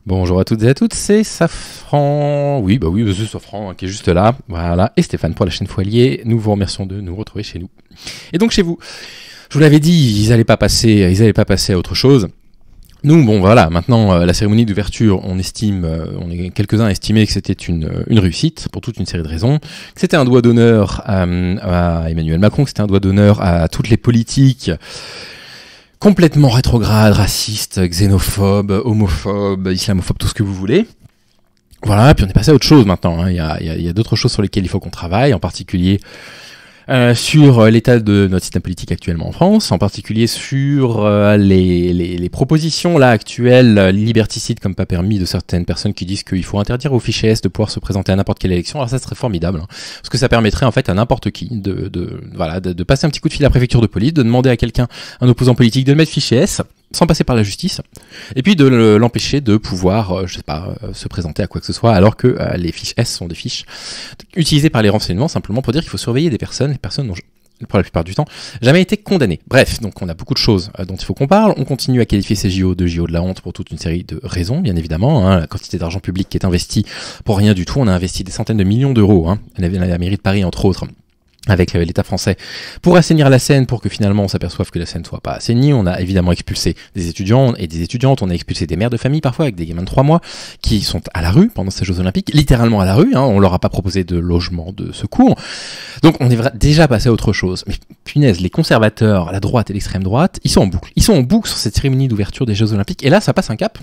Bonjour à toutes et à toutes, c'est Safran. Oui, c'est Safran qui est juste là. Voilà, et Stéphane pour la chaîne Foilier. Nous vous remercions de nous retrouver chez nous. Et donc chez vous, je vous l'avais dit, ils n'allaient pas passer à autre chose. Nous, bon voilà, maintenant la cérémonie d'ouverture, on est quelques-uns à estimer que c'était une réussite pour toute une série de raisons, que c'était un doigt d'honneur à Emmanuel Macron, que c'était un doigt d'honneur à toutes les politiques complètement rétrogrades, racistes, xénophobes, homophobes, islamophobes, tout ce que vous voulez. Voilà, puis on est passé à autre chose maintenant, hein. Il y a d'autres choses sur lesquelles il faut qu'on travaille, en particulier sur l'état de notre système politique actuellement en France, en particulier sur les propositions là actuelles liberticides comme pas permis de certaines personnes qui disent qu'il faut interdire aux fichiers S de pouvoir se présenter à n'importe quelle élection. Alors ça serait formidable, hein, parce que ça permettrait en fait à n'importe qui de passer un petit coup de fil à la préfecture de police, de demander à quelqu'un, un opposant politique, de le mettre fichier S sans passer par la justice, et puis de l'empêcher de pouvoir, se présenter à quoi que ce soit, alors que les fiches S sont des fiches utilisées par les renseignements simplement pour dire qu'il faut surveiller des personnes. Les personnes n'ont, pour la plupart du temps, jamais été condamnées. Bref, donc on a beaucoup de choses dont il faut qu'on parle. On continue à qualifier ces JO de JO de la honte pour toute une série de raisons, bien évidemment. La quantité d'argent public qui est investi pour rien du tout. On a investi des centaines de millions d'euros, la mairie de Paris entre autres, avec l'État français, pour assainir la Seine, pour que finalement on s'aperçoive que la Seine soit pas assainie. On a évidemment expulsé des étudiants et des étudiantes, on a expulsé des mères de famille parfois avec des gamins de 3 mois qui sont à la rue pendant ces Jeux Olympiques, littéralement à la rue, on leur a pas proposé de logement, de secours. Donc on est déjà passé à autre chose. Mais punaise, les conservateurs, la droite et l'extrême droite, ils sont en boucle. Ils sont en boucle sur cette cérémonie d'ouverture des Jeux Olympiques, et là ça passe un cap.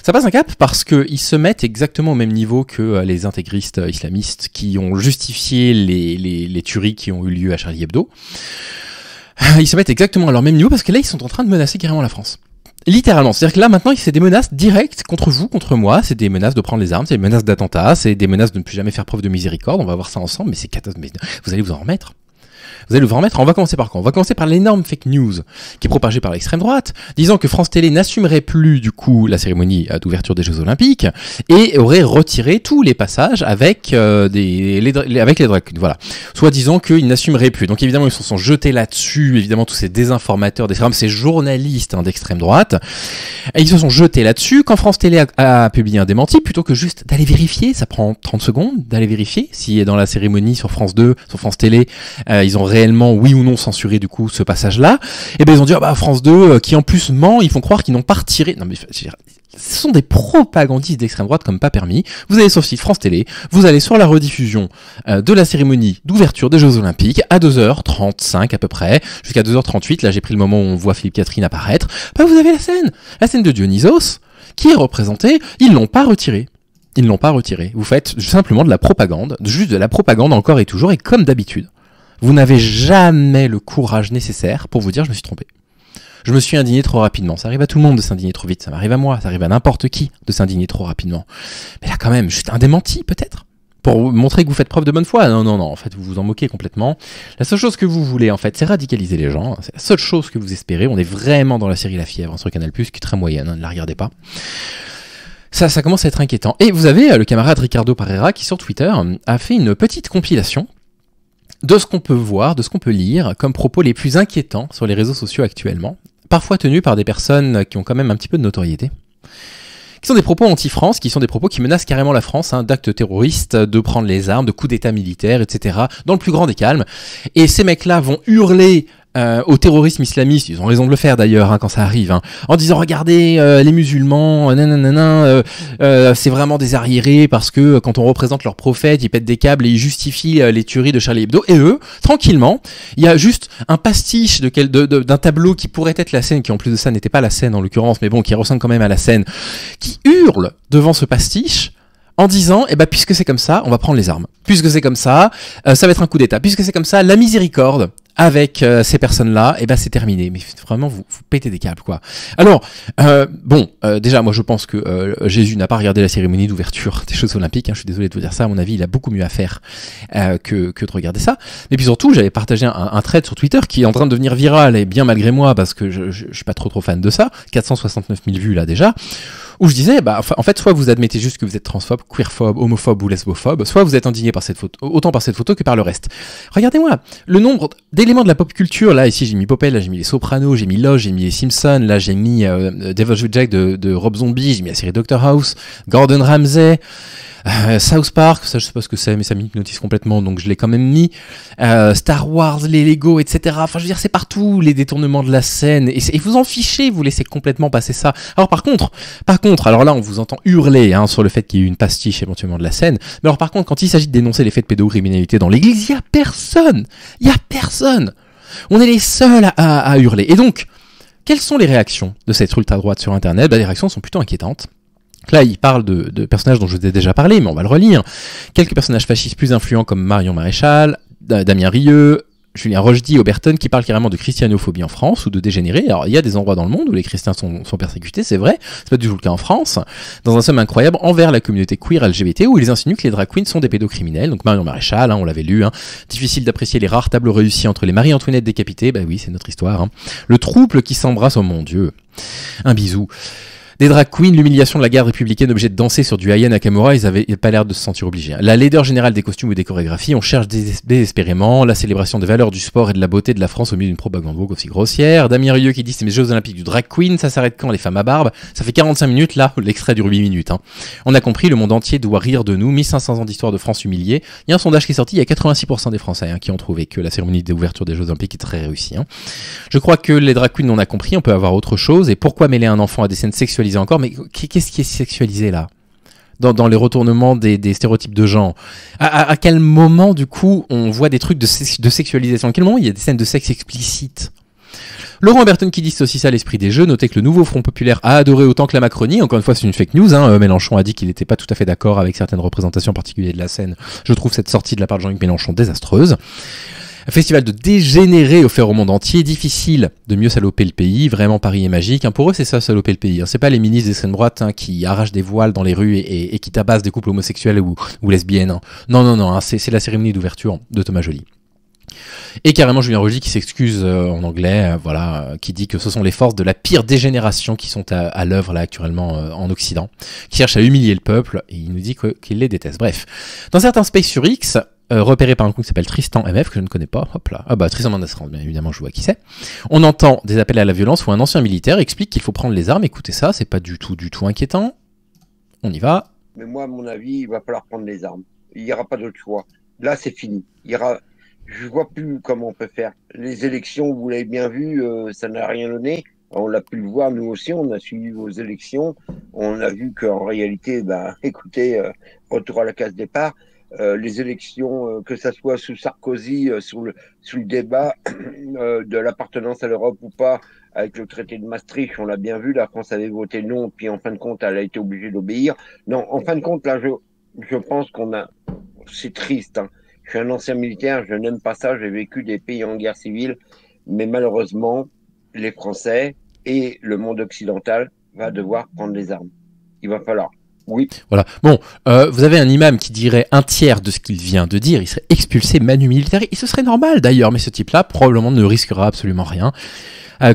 Ça passe un cap parce qu'ils se mettent exactement au même niveau que les intégristes islamistes qui ont justifié les tueries qui ont eu lieu à Charlie Hebdo. Ils se mettent exactement à leur même niveau parce que là ils sont en train de menacer carrément la France. Littéralement, c'est-à-dire que là maintenant c'est des menaces directes contre vous, contre moi, c'est des menaces de prendre les armes, c'est des menaces d'attentats, c'est des menaces de ne plus jamais faire preuve de miséricorde. On va voir ça ensemble, mais c'est catastrophique. Vous allez vous en remettre. Vous allez vous en remettre. On va commencer par quoi? On va commencer par l'énorme fake news qui est propagée par l'extrême droite, disant que France Télé n'assumerait plus du coup la cérémonie d'ouverture des Jeux Olympiques et aurait retiré tous les passages avec les drag queens. Voilà. Soit disant qu'ils n'assumeraient plus. Donc évidemment ils se sont jetés là-dessus, évidemment tous ces désinformateurs, ces journalistes d'extrême droite, et ils se sont jetés là-dessus. Quand France Télé a publié un démenti, plutôt que juste d'aller vérifier, ça prend 30 secondes d'aller vérifier si dans la cérémonie sur France 2, sur France Télé, ils ont réellement oui ou non censuré du coup ce passage-là, et ben ils ont dit France 2 qui en plus ment, ils font croire qu'ils n'ont pas retiré. Non mais ce sont des propagandistes d'extrême droite comme pas permis. Vous allez sur le site France Télé, vous allez sur la rediffusion de la cérémonie d'ouverture des Jeux Olympiques à 2h35 à peu près, jusqu'à 2h38, là j'ai pris le moment où on voit Philippe Catherine apparaître, vous avez la scène de Dionysos qui est représentée, ils l'ont pas retirée. Ils l'ont pas retirée. Vous faites simplement de la propagande, juste de la propagande encore et toujours, et comme d'habitude, vous n'avez jamais le courage nécessaire pour vous dire je me suis trompé. Je me suis indigné trop rapidement. Ça arrive à tout le monde de s'indigner trop vite. Ça m'arrive à moi, ça arrive à n'importe qui de s'indigner trop rapidement. Mais là quand même, juste un démenti peut-être pour vous montrer que vous faites preuve de bonne foi. Non, en fait vous vous en moquez complètement. La seule chose que vous voulez en fait, c'est radicaliser les gens. C'est la seule chose que vous espérez. On est vraiment dans la série La Fièvre sur Canal+, qui est très moyenne, ne la regardez pas. Ça commence à être inquiétant. Et vous avez le camarade Ricardo Pereira qui sur Twitter a fait une petite compilation de ce qu'on peut voir, de ce qu'on peut lire comme propos les plus inquiétants sur les réseaux sociaux actuellement, parfois tenus par des personnes qui ont quand même un petit peu de notoriété, qui sont des propos anti-France, qui sont des propos qui menacent carrément la France, d'actes terroristes, de prendre les armes, de coups d'état militaires, etc., dans le plus grand des calmes. Et ces mecs-là vont hurler au terrorisme islamiste, ils ont raison de le faire d'ailleurs quand ça arrive, en disant regardez les musulmans, c'est vraiment des arriérés parce que quand on représente leur prophète, ils pètent des câbles et ils justifient les tueries de Charlie Hebdo. Et eux, tranquillement, il y a juste un pastiche d'un tableau qui pourrait être la scène, qui en plus de ça n'était pas la scène en l'occurrence, mais bon, qui ressemble quand même à la scène, qui hurle devant ce pastiche en disant puisque c'est comme ça, on va prendre les armes. Puisque c'est comme ça, ça va être un coup d'état. Puisque c'est comme ça, la miséricorde avec ces personnes-là, c'est terminé. Mais vraiment, vous pétez des câbles, quoi. Alors, déjà, moi, je pense que Jésus n'a pas regardé la cérémonie d'ouverture des Jeux Olympiques. Je suis désolé de vous dire ça. À mon avis, il a beaucoup mieux à faire que de regarder ça. Et puis surtout, j'avais partagé un thread sur Twitter qui est en train de devenir viral, et bien malgré moi, parce que je suis pas trop fan de ça. 469 000 vues, là, déjà. où je disais, en fait, soit vous admettez juste que vous êtes transphobe, queerphobe, homophobe ou lesbophobe, soit vous êtes indigné par cette photo, autant par cette photo que par le reste. Regardez-moi, le nombre d'éléments de la pop culture, là, ici j'ai mis Popeye, là j'ai mis les Sopranos, j'ai mis Lost, j'ai mis les Simpsons, là j'ai mis Devil's Reject de Rob Zombie, j'ai mis la série Doctor House, Gordon Ramsay, South Park, ça je sais pas ce que c'est, mais ça m'hypnotise complètement, donc je l'ai quand même mis. Star Wars, les Lego, etc. Enfin, je veux dire, c'est partout les détournements de la scène, et vous en fichez, vous laissez complètement passer ça. Alors par contre, alors là, on vous entend hurler sur le fait qu'il y ait eu une pastiche éventuellement de la scène. Mais alors par contre, quand il s'agit de dénoncer les faits de pédocriminalité dans l'Église, il y a personne. On est les seuls à hurler. Et donc, quelles sont les réactions de cette ultra-droite sur Internet ? Les réactions sont plutôt inquiétantes. Là, il parle de personnages dont je vous ai déjà parlé, mais on va le relire. Quelques personnages fascistes plus influents comme Marion Maréchal, Damien Rieu, Julien Rochdy, Oberton, qui parlent carrément de christianophobie en France ou de dégénérés. Alors, il y a des endroits dans le monde où les chrétiens sont persécutés, c'est vrai. C'est pas du tout le cas en France. Dans un somme incroyable envers la communauté queer LGBT, où ils insinuent que les drag queens sont des pédocriminels. Donc, Marion Maréchal, on l'avait lu. Difficile d'apprécier les rares tableaux réussis entre les Marie-Antoinette décapitées. Oui, c'est notre histoire. Le trouble qui s'embrasse, oh mon Dieu. Un bisou. Des drag queens, l'humiliation de la garde républicaine obligée de danser sur du Aya Nakamura, ils avaient pas l'air de se sentir obligés. La laideur générale des costumes ou des chorégraphies, on cherche désespérément la célébration des valeurs du sport et de la beauté de la France au milieu d'une propagande woke aussi grossière. Damien Rieu qui dit c'est mes Jeux Olympiques du drag queen, ça s'arrête quand les femmes à barbe? Ça fait 45 minutes là, l'extrait dure 8 minutes. On a compris, le monde entier doit rire de nous, 1500 ans d'histoire de France humiliée. Il y a un sondage qui est sorti, il y a 86% des Français qui ont trouvé que la cérémonie d'ouverture des Jeux Olympiques est très réussie. Je crois que les drag queens on a compris, on peut avoir autre chose, et pourquoi mêler un enfant à des scènes sexualisées encore? Mais qu'est-ce qui est sexualisé là dans les retournements des stéréotypes de genre? À quel moment du coup on voit des trucs de sexualisation? À quel moment il y a des scènes de sexe explicites? Laurent Berton qui dit c'est aussi ça l'esprit des jeux. Notez que le nouveau Front Populaire a adoré autant que la Macronie. Encore une fois, c'est une fake news. Mélenchon a dit qu'il n'était pas tout à fait d'accord avec certaines représentations particulières de la scène. Je trouve cette sortie de la part de Jean-Luc Mélenchon désastreuse. Un festival de dégénérés offert au monde entier, difficile de mieux saloper le pays, vraiment Paris est magique. Pour eux, c'est ça, saloper le pays. C'est pas les ministres d'extrême droite qui arrachent des voiles dans les rues et qui tabassent des couples homosexuels ou lesbiennes. Non, c'est la cérémonie d'ouverture de Thomas Joly. Et carrément Julien Rochdy qui s'excuse en anglais, qui dit que ce sont les forces de la pire dégénération qui sont à l'œuvre là actuellement en Occident, qui cherchent à humilier le peuple, et il nous dit qu'il les déteste. Bref, dans certains spaces sur X, repéré par un coup qui s'appelle Tristan MF, que je ne connais pas, hop là, Tristan Manasran, bien évidemment, je vois qui c'est. On entend des appels à la violence où un ancien militaire explique qu'il faut prendre les armes. Écoutez ça, c'est pas du tout inquiétant. On y va. Mais moi, à mon avis, il va falloir prendre les armes. Il n'y aura pas d'autre choix. Là, c'est fini. Je vois plus comment on peut faire. Les élections, vous l'avez bien vu, ça n'a rien donné. On l'a pu le voir, nous aussi, on a suivi vos élections. On a vu qu'en réalité, écoutez, retour à la case départ. Les élections, que ça soit sous Sarkozy, sous le débat de l'appartenance à l'Europe ou pas, avec le traité de Maastricht, on l'a bien vu, la France avait voté non, puis en fin de compte, elle a été obligée d'obéir. Non, en fin de compte, là, je pense c'est triste. Je suis un ancien militaire, je n'aime pas ça, j'ai vécu des pays en guerre civile, mais malheureusement, les Français et le monde occidental va devoir prendre les armes. Il va falloir. Oui. Voilà. Bon, vous avez un imam qui dirait un tiers de ce qu'il vient de dire, il serait expulsé manu militaire, et ce serait normal d'ailleurs, mais ce type-là probablement ne risquera absolument rien.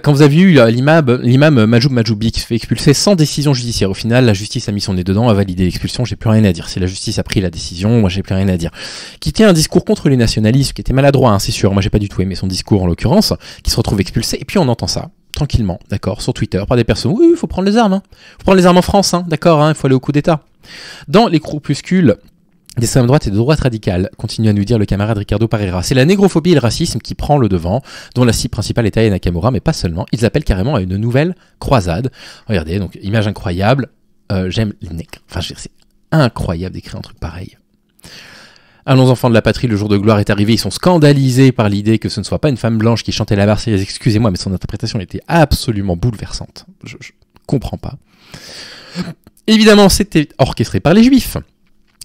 Quand vous avez eu l'imam Majoub Majoubi qui se fait expulser sans décision judiciaire, au final la justice a mis son nez dedans, a validé l'expulsion, j'ai plus rien à dire. Si la justice a pris la décision, moi j'ai plus rien à dire. Qui tient un discours contre les nationalistes, qui était maladroit, c'est sûr, moi j'ai pas du tout aimé son discours en l'occurrence, qui se retrouve expulsé, et puis on entend ça. Tranquillement, d'accord, sur Twitter, par des personnes. Oui, il faut prendre les armes. Faut prendre les armes en France, d'accord, il faut aller au coup d'État. Dans les groupuscules d'extrême droite et de droite radicale, continue à nous dire le camarade Ricardo Pereira. C'est la négrophobie et le racisme qui prend le devant, dont la cible principale est Aya Nakamura, mais pas seulement. Ils appellent carrément à une nouvelle croisade. Regardez, donc, image incroyable. J'aime les nègres. Enfin, c'est incroyable d'écrire un truc pareil. Allons enfants de la patrie, le jour de gloire est arrivé, ils sont scandalisés par l'idée que ce ne soit pas une femme blanche qui chantait la Marseillaise, excusez-moi, mais son interprétation était absolument bouleversante. Je comprends pas. Évidemment, c'était orchestré par les Juifs.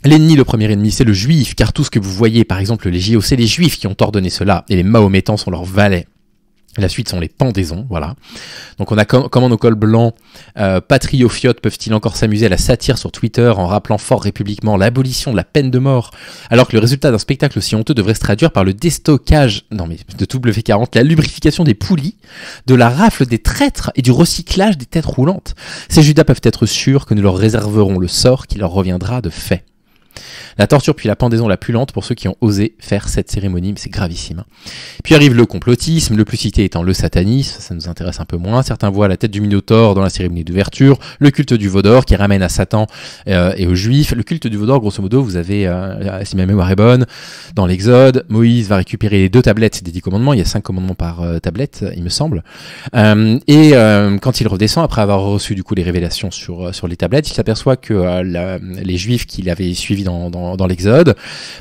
L'ennemi, le premier ennemi, c'est le Juif, car tout ce que vous voyez, par exemple les JO, c'est les Juifs qui ont ordonné cela, et les Mahométans sont leurs valets. La suite sont les pendaisons, voilà. Donc on a comment nos cols blancs patriofiotes peuvent-ils encore s'amuser à la satire sur Twitter en rappelant fort républiquement l'abolition de la peine de mort, alors que le résultat d'un spectacle aussi honteux devrait se traduire par le déstockage, de W40, la lubrification des poulies, de la rafle des traîtres et du recyclage des têtes roulantes. Ces Judas peuvent être sûrs que nous leur réserverons le sort qui leur reviendra de fait. La torture puis la pendaison la plus lente pour ceux qui ont osé faire cette cérémonie, mais c'est gravissime. Puis arrive le complotisme, le plus cité étant le satanisme, ça nous intéresse un peu moins. Certains voient la tête du Minotaure dans la cérémonie d'ouverture, le culte du veau d'or qui ramène à Satan et aux Juifs. Le culte du veau d'or, grosso modo, vous avez, si ma mémoire est bonne, dans l'Exode, Moïse va récupérer les 2 tablettes des 10 commandements, il y a 5 commandements par tablette, il me semble. Quand il redescend, après avoir reçu du coup les révélations sur les tablettes, il s'aperçoit que les Juifs qu'il avait suivis dans l'Exode,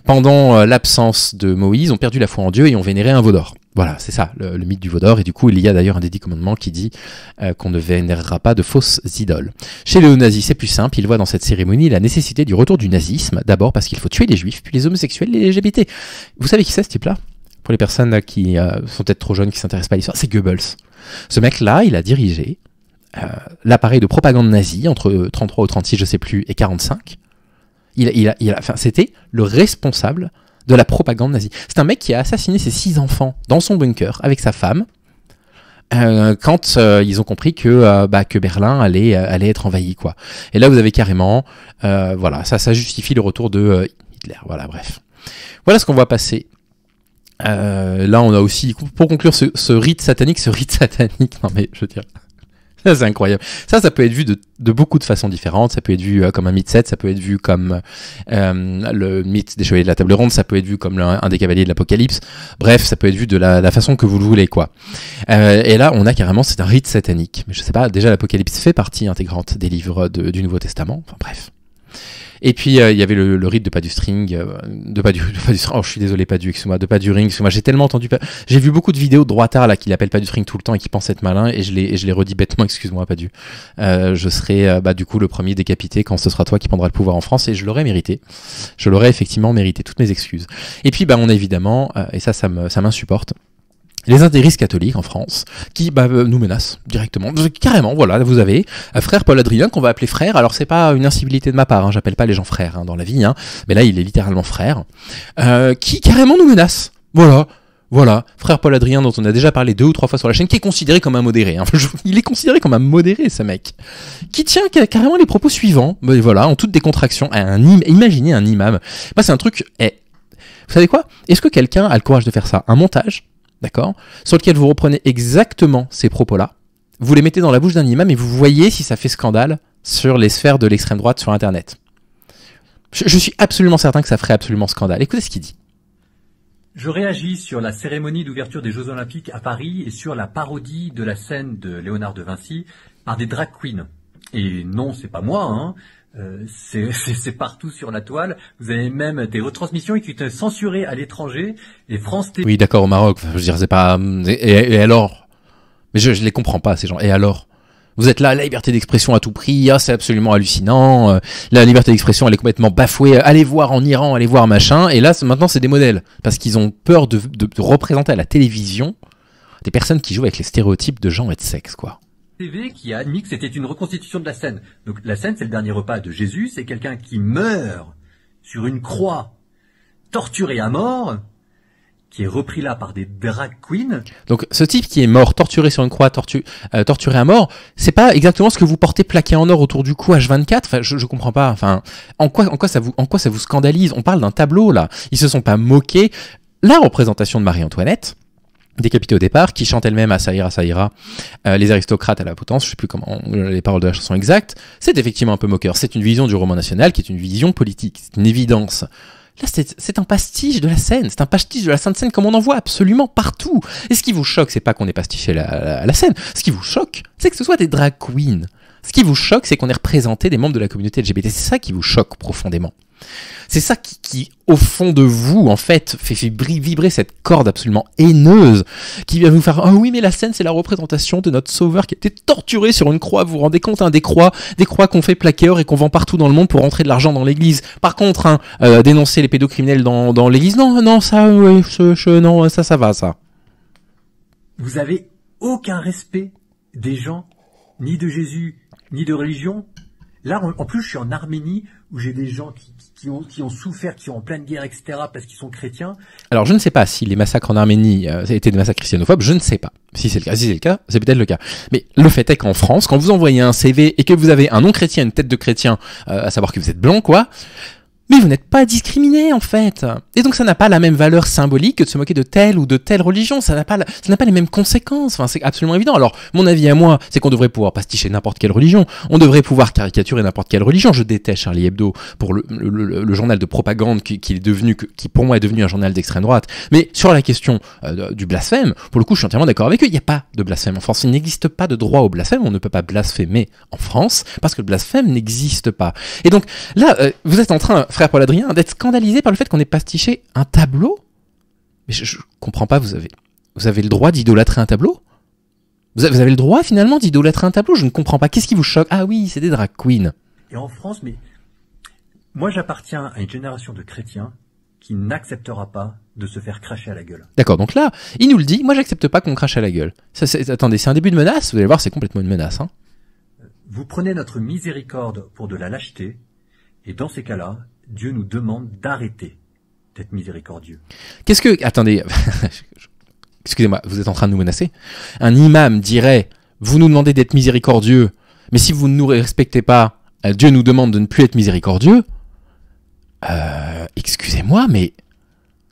pendant l'absence de Moïse, ont perdu la foi en Dieu et ont vénéré un veau d'or. Voilà, c'est ça, le mythe du veau d'or. Et du coup, il y a d'ailleurs un des 10 commandements qui dit qu'on ne vénérera pas de fausses idoles. Chez les néo-nazis, c'est plus simple. Ils voient dans cette cérémonie la nécessité du retour du nazisme. D'abord parce qu'il faut tuer les juifs, puis les homosexuels, les LGBT. Vous savez qui c'est, ce type-là? Pour les personnes qui sont peut-être trop jeunes, qui ne s'intéressent pas à l'histoire, c'est Goebbels. Ce mec-là, il a dirigé l'appareil de propagande nazi entre 33 ou 36, je sais plus, et 45. C'était le responsable de la propagande nazie. C'est un mec qui a assassiné ses 6 enfants dans son bunker avec sa femme quand ils ont compris que Berlin allait être envahi, quoi. Et là, vous avez carrément, voilà, ça justifie le retour de Hitler. Voilà, bref. Voilà ce qu'on va passer. Là, on a aussi, pour conclure ce rite satanique, non mais je veux dire... Ça, c'est incroyable. Ça peut être vu de beaucoup de façons différentes. Ça peut être vu comme un mythe 7, ça peut être vu comme le mythe des chevaliers de la table ronde, ça peut être vu comme un des cavaliers de l'Apocalypse. Bref, ça peut être vu de la façon que vous le voulez, quoi. Et là, on a carrément, c'est un rite satanique. Mais je sais pas, déjà l'Apocalypse fait partie intégrante des livres du Nouveau Testament. Enfin bref. Et puis il y avait le rite de pas du string, oh je suis désolé, pas du, excuse-moi, de pas du ring, excuse-moi, j'ai tellement entendu, j'ai vu beaucoup de vidéos de droitards là qui l'appellent pas du string tout le temps et qui pensent être malin, et je les redis bêtement, excuse-moi, pas du. Je serai du coup le premier décapité quand ce sera toi qui prendra le pouvoir en France, et je l'aurais mérité. Je l'aurais effectivement mérité, toutes mes excuses. Et puis on a évidemment, et ça m'insupporte, les intégristes catholiques en France qui nous menacent directement, carrément. Voilà, vous avez frère Paul Adrien qu'on va appeler frère. Alors c'est pas une incivilité de ma part, j'appelle pas les gens frères dans la vie, mais là il est littéralement frère, qui carrément nous menace. Voilà, frère Paul Adrien dont on a déjà parlé 2 ou 3 fois sur la chaîne, qui est considéré comme un modéré. Il est considéré comme un modéré, ce mec, qui tient carrément les propos suivants. Voilà, en toute décontraction. Imaginez un imam. C'est un truc. Vous savez quoi? Est-ce que quelqu'un a le courage de faire ça? Un montage, d'accord, sur lequel vous reprenez exactement ces propos-là, vous les mettez dans la bouche d'un imam et vous voyez si ça fait scandale sur les sphères de l'extrême droite sur Internet. Je suis absolument certain que ça ferait absolument scandale. Écoutez ce qu'il dit. Je réagis sur la cérémonie d'ouverture des Jeux Olympiques à Paris et sur la parodie de la scène de Léonard de Vinci par des drag queens. Et non, c'est pas moi, c'est partout sur la toile. Vous avez même des retransmissions qui étaient censurées à l'étranger. Et France TV... Oui, d'accord, au Maroc. Je veux dire, c'est pas... Et alors? Mais je les comprends pas, ces gens. Et alors? Vous êtes là, la liberté d'expression à tout prix, c'est absolument hallucinant, la liberté d'expression elle est complètement bafouée, allez voir en Iran, allez voir machin, et là maintenant c'est des modèles, parce qu'ils ont peur de représenter à la télévision des personnes qui jouent avec les stéréotypes de genre et de sexe, quoi. TV qui a admis que c'était une reconstitution de la scène. Donc la scène c'est le dernier repas de Jésus, c'est quelqu'un qui meurt sur une croix, torturé à mort, qui est repris là par des drag queens. Donc ce type qui est mort, torturé sur une croix, torturé à mort, c'est pas exactement ce que vous portez plaqué en or autour du cou H24. Enfin, je comprends pas. Enfin, en quoi ça vous scandalise? On parle d'un tableau là. Ils se sont pas moqués. La représentation de Marie-Antoinette, décapitée au départ, qui chante elle-même à ça ira, les aristocrates à la potence, je sais plus comment les paroles de la chanson exactes, c'est effectivement un peu moqueur. C'est une vision du roman national qui est une vision politique, c'est une évidence. Là, c'est un pastiche de la scène, c'est un pastiche de la Sainte Seine comme on en voit absolument partout. Et ce qui vous choque, c'est pas qu'on ait pastiché la scène. Ce qui vous choque, c'est que ce soit des drag queens. Ce qui vous choque, c'est qu'on ait représenté des membres de la communauté LGBT. C'est ça qui vous choque profondément. C'est ça qui, au fond de vous, en fait, fait vibrer cette corde absolument haineuse qui vient vous faire « Ah oui, mais la scène, c'est la représentation de notre sauveur qui a été torturé sur une croix. Vous vous rendez compte, des croix qu'on fait plaquer or et qu'on vend partout dans le monde pour rentrer de l'argent dans l'église. Par contre, dénoncer les pédocriminels dans l'église, non, ça, oui, non, ça va, ça. » vous avez aucun respect des gens, ni de Jésus, ni de religion. Là, en plus, je suis en Arménie, où j'ai des gens qui ont souffert, qui sont en pleine guerre, etc., parce qu'ils sont chrétiens. Alors, je ne sais pas si les massacres en Arménie étaient des massacres christianophobes, je ne sais pas. Si c'est le cas, c'est peut-être le cas. Mais le fait est qu'en France, quand vous envoyez un CV et que vous avez un nom chrétien, une tête de chrétien, à savoir que vous êtes blanc, quoi, mais vous n'êtes pas discriminé, en fait. Et donc, ça n'a pas la même valeur symbolique que de se moquer de telle ou de telle religion. Ça n'a pas les mêmes conséquences. Enfin, c'est absolument évident. Alors, mon avis à moi, c'est qu'on devrait pouvoir pasticher n'importe quelle religion. On devrait pouvoir caricaturer n'importe quelle religion. Je déteste Charlie Hebdo pour le journal de propagande qui est devenu, qui pour moi est devenu un journal d'extrême droite. Mais sur la question du blasphème, pour le coup, je suis entièrement d'accord avec eux. Il n'y a pas de blasphème en France. Il n'existe pas de droit au blasphème. On ne peut pas blasphémer en France parce que le blasphème n'existe pas. Et donc, là, vous êtes en train, frère Paul-Adrien, d'être scandalisé par le fait qu'on ait pastiché un tableau. Mais je comprends pas, vous avez le droit d'idolâtrer un tableau ? Vous avez le droit finalement d'idolâtrer un tableau ? Je ne comprends pas. Qu'est-ce qui vous choque ? Ah oui, c'est des drag queens. Et en France, mais moi j'appartiens à une génération de chrétiens qui n'acceptera pas de se faire cracher à la gueule. D'accord, donc là, il nous le dit, moi j'accepte pas qu'on crache à la gueule. Attendez, c'est un début de menace ? Vous allez voir, c'est complètement une menace. Hein. Vous prenez notre miséricorde pour de la lâcheté, et dans ces cas-là, Dieu nous demande d'arrêter d'être miséricordieux. Qu'est-ce que... Attendez, excusez-moi, vous êtes en train de nous menacer ? Un imam dirait, vous nous demandez d'être miséricordieux, mais si vous ne nous respectez pas, Dieu nous demande de ne plus être miséricordieux. Excusez-moi, mais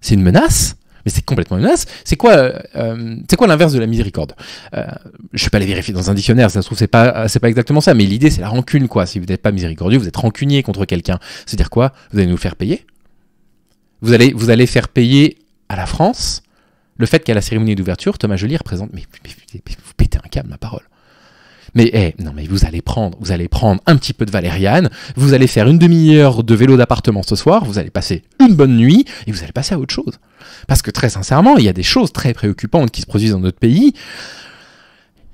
c'est une menace ? Mais c'est complètement une menace. C'est quoi l'inverse de la miséricorde ? Je vais pas les vérifier dans un dictionnaire, ça se trouve c'est pas exactement ça, mais l'idée c'est la rancune, quoi. Si vous n'êtes pas miséricordieux, vous êtes rancunier contre quelqu'un. C'est-à-dire quoi ? Vous allez nous faire payer ? Vous allez faire payer à la France le fait qu'à la cérémonie d'ouverture, Thomas Joly représente... Mais vous pétez un câble, ma parole. Mais non, mais vous allez prendre un petit peu de valériane, vous allez faire une demi-heure de vélo d'appartement ce soir, vous allez passer une bonne nuit et vous allez passer à autre chose. Parce que très sincèrement, il y a des choses très préoccupantes qui se produisent dans notre pays.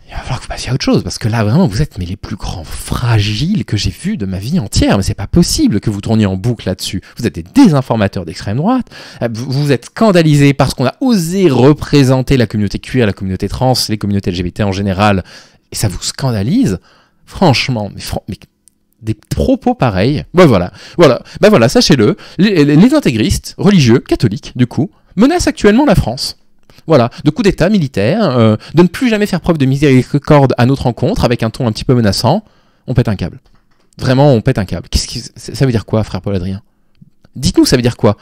Il va falloir que vous passiez à autre chose, parce que là vraiment vous êtes les plus grands fragiles que j'ai vus de ma vie entière. Mais c'est pas possible que vous tourniez en boucle là-dessus. Vous êtes des désinformateurs d'extrême droite. Vous êtes scandalisés parce qu'on a osé représenter la communauté queer, la communauté trans, les communautés LGBT en général. Et ça vous scandalise, franchement, mais des propos pareils. Voilà, sachez-le, les intégristes religieux, catholiques, du coup, menacent actuellement la France. Voilà, de coups d'État militaires, de ne plus jamais faire preuve de miséricorde à notre encontre, avec un ton un petit peu menaçant. On pète un câble. Vraiment, on pète un câble. Ça veut dire quoi, frère Paul-Adrien ? Dites-nous, ça veut dire quoi ?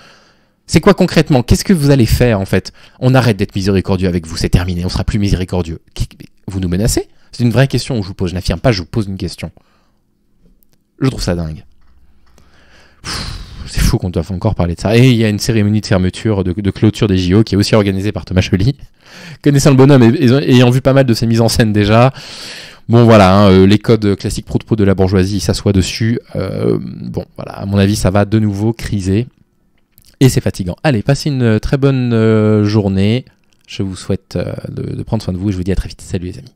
C'est quoi concrètement ? Qu'est-ce que vous allez faire, en fait ? On arrête d'être miséricordieux avec vous, c'est terminé, on sera plus miséricordieux. Vous nous menacez ? C'est une vraie question que je vous pose, je n'affirme pas, je vous pose une question. Je trouve ça dingue. C'est fou qu'on doive encore parler de ça. Et il y a une cérémonie de fermeture, de clôture des JO qui est aussi organisée par Thomas Joly. Connaissant le bonhomme et ayant vu pas mal de ses mises en scène déjà, bon voilà, les codes classiques prout-prout de la bourgeoisie s'assoient dessus. Bon voilà, à mon avis ça va de nouveau criser. Et c'est fatigant. Allez, passez une très bonne journée. Je vous souhaite de prendre soin de vous et je vous dis à très vite. Salut les amis.